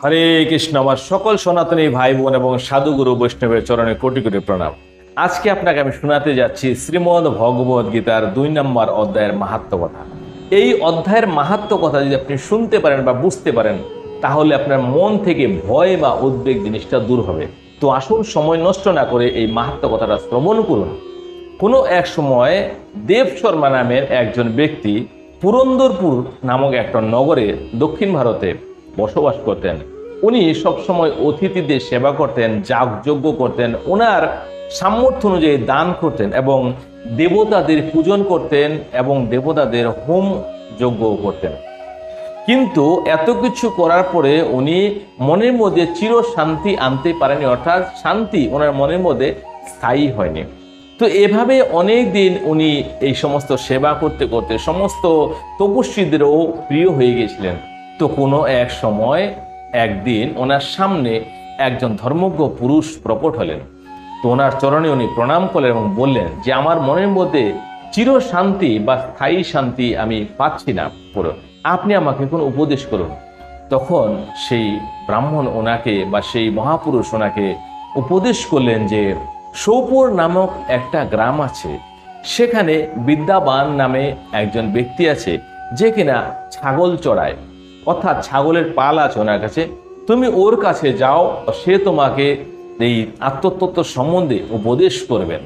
হরে কৃষ্ণ। আমার সকল সনাতনী ভাই বোন এবং সাধুগুরু বৈষ্ণবের চরণে কোটি কোটি প্রণাম। আজকে আপনাকে আমি শোনাতে যাচ্ছি শ্রীমদ্ ভগবদ গীতার 2 নম্বর অধ্যায়ের মাহাত্ম্য কথা। এই অধ্যায়ের মাহাত্ম্য কথা যদি আপনি শুনতে পারেন বা বুঝতে পারেন, তাহলে আপনার মন থেকে ভয় বা উদ্বেগ জিনিসটা দূর হবে। তো আসুন সময় নষ্ট না করে এই মাহাত্ম্য কথাটা শ্রবণ করুন। কোনো এক সময় দেব শর্মা নামের একজন ব্যক্তি পুরন্দরপুর নামক একটা নগরে দক্ষিণ ভারতে বসবাস করতেন। উনি সবসময় অতিথিদের সেবা করতেন, যাগযজ্ঞ করতেন, ওনার সামর্থ্য অনুযায়ী দান করতেন এবং দেবতাদের পূজন করতেন এবং দেবতাদের হোম যজ্ঞ করতেন। কিন্তু এত কিছু করার পরে উনি মনের মধ্যে চির শান্তি আনতে পারেনি, অর্থাৎ শান্তি ওনার মনের মধ্যে স্থায়ী হয়নি। তো এভাবে অনেক দিন উনি এই সমস্ত সেবা করতে করতে সমস্ত তপস্বীদেরও প্রিয় হয়ে গিয়েছিলেন। তো কোনো এক সময় একদিন ওনার সামনে একজন ধর্মজ্ঞ পুরুষ প্রকট হলেন। তো ওনার চরণে উনি প্রণাম করলেন এবং বললেন যে আমার মনের মধ্যে চির শান্তি বা স্থায়ী শান্তি আমি পাচ্ছি না, পুরো আপনি আমাকে কোন উপদেশ করুন। তখন সেই ব্রাহ্মণ ওনাকে বা সেই মহাপুরুষ ওনাকে উপদেশ করলেন যে সোপুর নামক একটা গ্রাম আছে, সেখানে বিদ্যাবান নামে একজন ব্যক্তি আছে যে কিনা ছাগল চড়ায়, অর্থাৎ ছাগলের পাল আছে ওনার কাছে। তুমি ওর কাছে যাও, সে তোমাকে এই আত্মতত্ত্ব সম্বন্ধে উপদেশ করবেন।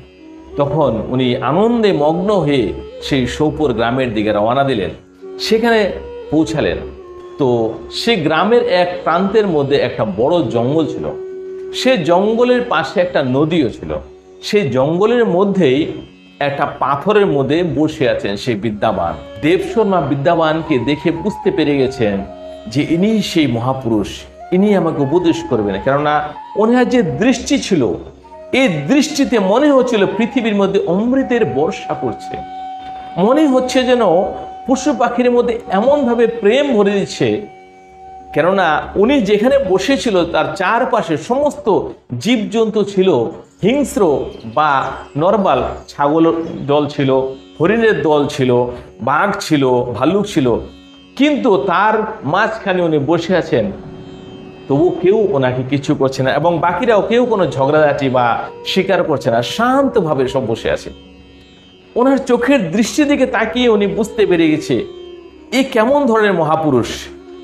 তখন উনি আনন্দে মগ্ন হয়ে সেই সোপুর গ্রামের দিকে রওনা দিলেন। সেখানে পৌঁছালেন। তো সে গ্রামের এক প্রান্তের মধ্যে একটা বড় জঙ্গল ছিল। সে জঙ্গলের পাশে একটা নদীও ছিল। সেই জঙ্গলের মধ্যেই একটা পাথরের মধ্যে বসে আছেন সেই বিদ্যাবান। দেবশর্মা বিদ্যাবানকে দেখে বুঝতে পেরে গেছেন যে ইনি সেই মহাপুরুষ, ইনি আমাকে উপদেশ করবেন। কেননা ওনার যে দৃষ্টি ছিল, এই দৃষ্টিতে মনে হচ্ছিল পৃথিবীর মধ্যে অমৃতের বর্ষা পড়ছে। মনে হচ্ছে যেন পশু পাখির মধ্যে এমনভাবে প্রেম ভরে দিচ্ছে। কেননা উনি যেখানে বসেছিল তার চারপাশে সমস্ত জীবজন্তু ছিল, হিংস্র বা নরমাল ছাগল দল ছিল, হরিণের দল ছিল, বাঘ ছিল, ভাল্লুক ছিল, কিন্তু তার মাঝখানে উনি বসে আছেন। তবু কেউ ওনাকে কিছু করছে না এবং বাকিরাও কেউ কোনো ঝগড়াঝাটি বা স্বীকার করছে না, শান্তভাবে সব বসে আছে। ওনার চোখের দৃষ্টি দিকে তাকিয়ে উনি বুঝতে পেরে গেছে এ কেমন ধরনের মহাপুরুষ,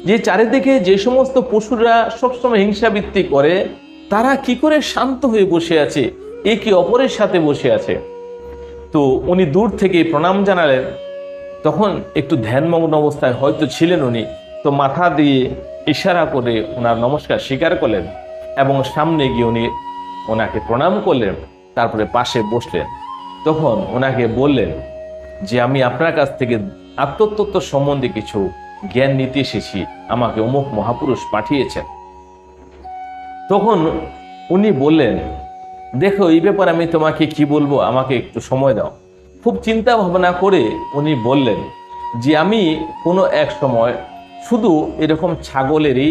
যে চারিদিকে যে সমস্ত পশুরা সবসময় হিংসাবৃত্তি করে তারা কি করে শান্ত হয়ে বসে আছে, একে অপরের সাথে বসে আছে। তো উনি দূর থেকে প্রণাম জানালেন। তখন একটু ধ্যানমগ্ন অবস্থায় হয়তো ছিলেন উনি, তো মাথা দিয়ে ইশারা করে ওনার নমস্কার স্বীকার করলেন এবং সামনে গিয়ে উনি ওনাকে প্রণাম করলেন। তারপরে পাশে বসলেন। তখন ওনাকে বললেন যে আমি আপনার কাছ থেকে আত্মতত্ত্ব সম্বন্ধে কিছু জ্ঞান নিতে এসেছি, আমাকে অমুক মহাপুরুষ পাঠিয়েছেন। তখন উনি বললেন, দেখো এই ব্যাপারে আমি তোমাকে কি বলবো, আমাকে একটু সময় দাও। খুব চিন্তা ভাবনা করে উনি বললেন যে আমি কোনো এক সময় শুধু এরকম ছাগলেরই।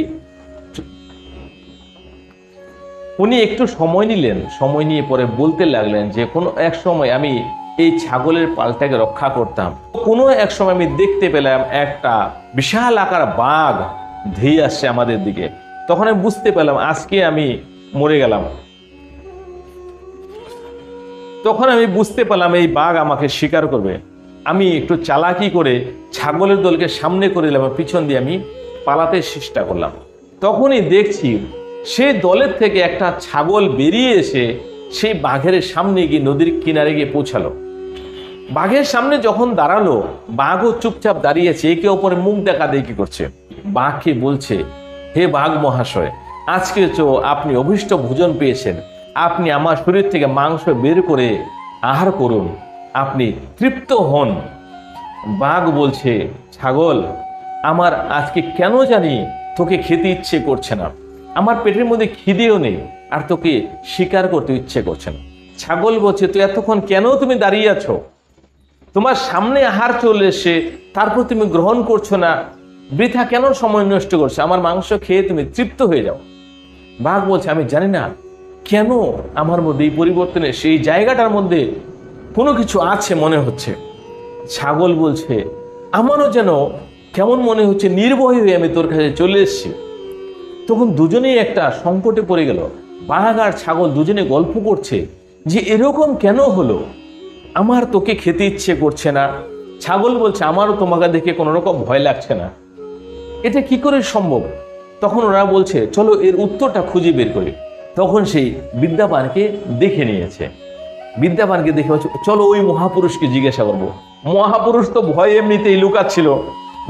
উনি একটু সময় নিলেন, সময় নিয়ে পরে বলতে লাগলেন যে কোনো এক সময় আমি এই ছাগলের পালটাকে রক্ষা করতাম। কোনো এক সময় আমি দেখতে পেলাম একটা বিশাল আকার বাঘ ধেয়ে আসছে আমাদের দিকে। তখন আমি বুঝতে পেলাম আজকে আমি মরে গেলাম। তখন আমি বুঝতে পারলাম এই বাঘ আমাকে শিকার করবে। আমি একটু চালাকি করে ছাগলের দলকে সামনে করে দিলাম, পিছন দিয়ে আমি পালাতে চেষ্টা করলাম। তখনই দেখছি সেই দলের থেকে একটা ছাগল বেরিয়ে এসে সেই বাঘের সামনে গিয়ে নদীর কিনারে গিয়ে পৌঁছালো। বাঘের সামনে যখন দাঁড়ালো, বাঘও চুপচাপ দাঁড়িয়েছে, একে অপরে মুখ দেখা দেখি করছে। বাঘকে বলছে, হে বাঘ মহাশয়, আজকে তো আপনি অভীষ্ট ভোজন পেয়েছেন, আপনি আমার শরীর থেকে মাংস বের করে আহার করুন, আপনি তৃপ্ত হন। বাঘ বলছে, ছাগল, আমার আজকে কেন জানি তোকে খেতে ইচ্ছে করছে না, আমার পেটের মধ্যে খিদেও নেই, আর তোকে শিকার করতে ইচ্ছে করছে না। ছাগল বলছে, তুই এতক্ষণ কেন তুমি দাঁড়িয়ে আছো? তোমার সামনে আহার চলে এসে তারপর তুমি গ্রহণ করছো না, বৃথা কেন সময় নষ্ট করছো? আমার মাংস খেয়ে তুমি তৃপ্ত হয়ে যাও। বাঘ বলছে, আমি জানি না কেন আমার মধ্যে এই পরিবর্তনের সেই জায়গাটার মধ্যে কোনো কিছু আছে মনে হচ্ছে। ছাগল বলছে, আমারও যেন কেমন মনে হচ্ছে, নির্ভয় হয়ে আমি তোর কাছে চলে এসেছি। তখন দুজনেই একটা সংকটে পড়ে গেল। বাঘ আর ছাগল দুজনে গল্প করছে যে এরকম কেন হলো, আমার তোকে খেতে ইচ্ছে করছে না। ছাগল বলছে আমারও তোমাকে দেখে কোনো রকম ভয় লাগছে না, এটা কি করে সম্ভব? তখন ওরা বলছে চলো এর উত্তরটা খুঁজে বের করি। তখন সেই বিদ্যাবানকে দেখে নিয়েছে। বিদ্যাবানকে দেখে বলছে চলো ওই মহাপুরুষকে জিজ্ঞাসা করবো। মহাপুরুষ তো ভয় এমনিতেই লুকাচ্ছিল,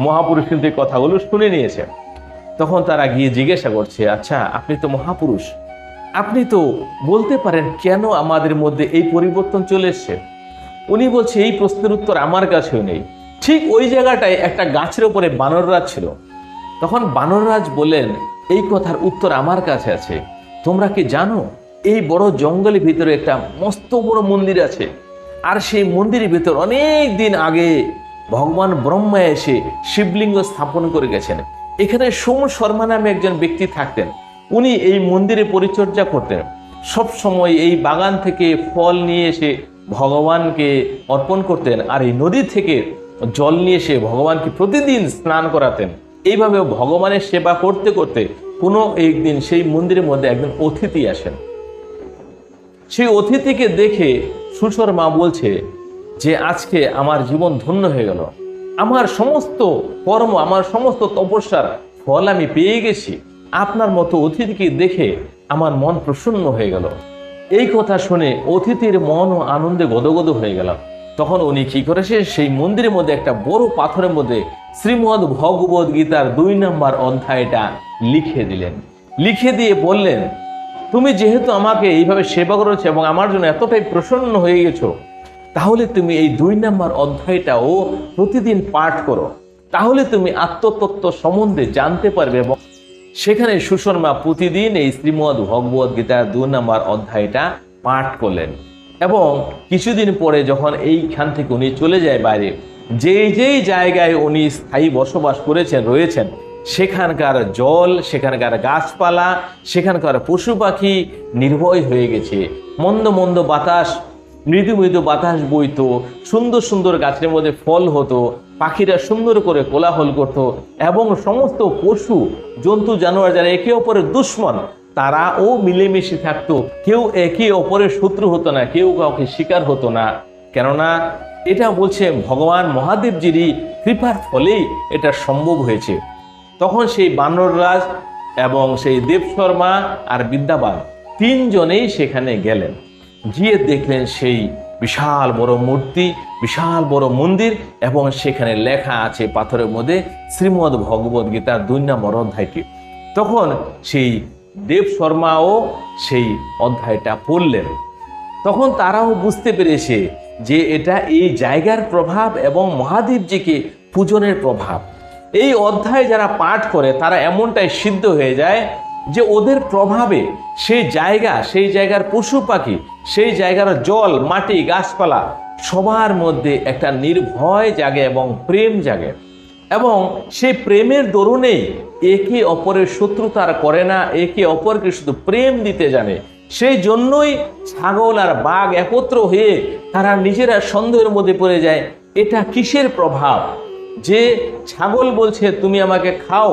মহাপুরুষ কিন্তু এই কথাগুলো শুনে নিয়েছে। তখন তারা গিয়ে জিজ্ঞাসা করছে আচ্ছা আপনি তো মহাপুরুষ, আপনি তো বলতে পারেন কেন আমাদের মধ্যে এই পরিবর্তন চলে এসছে? উনি বলছে এই প্রশ্নের উত্তর আমার কাছেও নেই। ঠিক ওই জায়গাটায় একটা গাছের উপরে বানররাজ ছিল। তখন বানররাজ বললেন এই কথার উত্তর আমার কাছে আছে। তোমরা কি জানো এই বড় জঙ্গলের ভিতরে একটা মস্ত বড় মন্দির আছে, আর সেই মন্দিরের ভিতর অনেক দিন আগে ভগবান ব্রহ্মা এসে শিবলিঙ্গ স্থাপন করে গেছেন। এখানে সোম শর্মা নামে একজন ব্যক্তি থাকতেন, উনি এই মন্দিরে পরিচর্যা করতেন। সব সময় এই বাগান থেকে ফল নিয়ে এসে ভগবানকে অর্পণ করতেন, আর এই নদী থেকে জল নিয়ে এসে ভগবানকে প্রতিদিন স্নান করাতেন। এইভাবে ভগবানের সেবা করতে করতে কোনো একদিন সেই মন্দিরের মধ্যে একজন অতিথি আসেন। সেই অতিথিকে দেখে সুশর্মা বলছে যে আজকে আমার জীবন ধন্য হয়ে গেল, আমার সমস্ত কর্ম, আমার সমস্ত তপস্যার ফল আমি পেয়ে গেছি। আপনার মতো অতিথিকে দেখে আমার মন প্রসন্ন হয়ে গেল। এই কথা শুনে অতিথির মন ও আনন্দে গদগদ হয়ে গেল। তখন উনি কি করেছে, সেই মন্দিরের মধ্যে একটা বড় পাথরের মধ্যে শ্রীমদ্ ভগবদ গীতার 2 নম্বর অধ্যায়টা লিখে দিলেন। লিখে দিয়ে বললেন তুমি যেহেতু আমাকে এইভাবে সেবা করেছো এবং আমার জন্য এতটাই প্রসন্ন হয়ে গেছো, তাহলে তুমি এই 2 নম্বর অধ্যায়টাও প্রতিদিন পাঠ করো, তাহলে তুমি আত্মতত্ত্ব সম্বন্ধে জানতে পারবে। এবং সেখানে সুশর্মা প্রতিদিন এই শ্রীমদ্ ভগবদ গীতার 2 নম্বর অধ্যায়টা পাঠ করলেন। এবং কিছুদিন পরে যখন এইখান থেকে উনি চলে যায় বাইরে, যেই জায়গায় উনি স্থায়ী বসবাস করেছেন রয়েছেন, সেখানকার জল, সেখানকার গাছপালা, সেখানকার পশু পাখি নির্ভয় হয়ে গেছে। মন্দ মন্দ বাতাস, মৃদু মৃদু বাতাস বইতো, সুন্দর সুন্দর গাছের মধ্যে ফল হতো, পাখিরা সুন্দর করে কোলাহল করত, এবং সমস্ত পশু জন্তু জানোয়ার যারা একে অপরের দুশ্মন, তারাও মিলেমিশে থাকতো। কেউ একে অপরের শত্রু হতো না, কেউ কাউকে শিকার হতো না। কেননা এটা বলছে ভগবান মহাদেবজিরই কৃপার ফলেই এটা সম্ভব হয়েছে। তখন সেই বানররাজ এবং সেই দেবশর্মা আর বিদ্যাবান 3 জনেই সেখানে গেলেন। গিয়ে দেখলেন সেই বিশাল বড় মূর্তি, বিশাল বড় মন্দির, এবং সেখানে লেখা আছে পাথরের মধ্যে শ্রীমদ্ ভগবদ গীতার 2 নম্বর অধ্যায়টি। তখন সেই দেবশর্মাও সেই অধ্যায়টা পড়লেন। তখন তারাও বুঝতে পেরেছে যে এটা এই জায়গার প্রভাব এবং মহাদেবজিকে পূজনের প্রভাব। এই অধ্যায় যারা পাঠ করে তারা এমনটাই সিদ্ধ হয়ে যায় যে ওদের প্রভাবে সেই জায়গার পশু পাখি, সেই জায়গার জল, মাটি, গাছপালা সবার মধ্যে একটা নির্ভয় জাগে এবং প্রেম জাগে। এবং সেই প্রেমের দরুনেই একে অপরের শত্রুতা আর করে না, একে অপরকে শুধু প্রেম দিতে জানে। সেই জন্যই ছাগল আর বাঘ একত্র হয়ে তারা নিজেরা সন্দেহের মধ্যে পড়ে যায় এটা কিসের প্রভাব। যে ছাগল বলছে তুমি আমাকে খাও,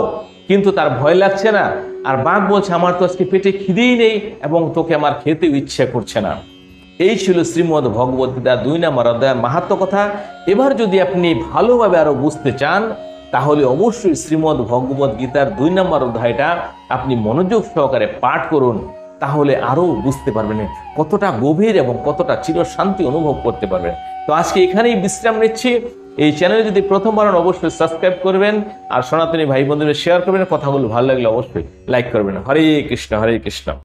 কিন্তু তার ভয় লাগছে না, আর বাঘ বলছে আমার তো আজকে পেটে খিদেই নেই এবং তোকে আমার খেতে ইচ্ছে করছে না। এই ছিল শ্রীমদ্ ভগবদ গীতা 2 নম্বর অধ্যায়ের মাহাত্ম্য কথা। এবার যদি আপনি ভালোভাবে আরো বুঝতে চান, তাহলে অবশ্যই শ্রীমদ্ ভগবদ গীতার 2 নম্বর অধ্যায়টা আপনি মনোযোগ সহকারে পাঠ করুন, তাহলে আরো বুঝতে পারবেন কতটা গভীর এবং কতটা চিরশান্তি অনুভব করতে পারবেন। তো আজকে এখানেই বিশ্রাম নিচ্ছি। এই চ্যানেলে যদি প্রথমবার অবশ্যই সাবস্ক্রাইব করবেন, আর সনাতনী ভাই বন্ধুদের শেয়ার করবেন। কথাগুলো ভালো লাগলে অবশ্যই লাইক করবেন। হরে কৃষ্ণ, হরে কৃষ্ণ।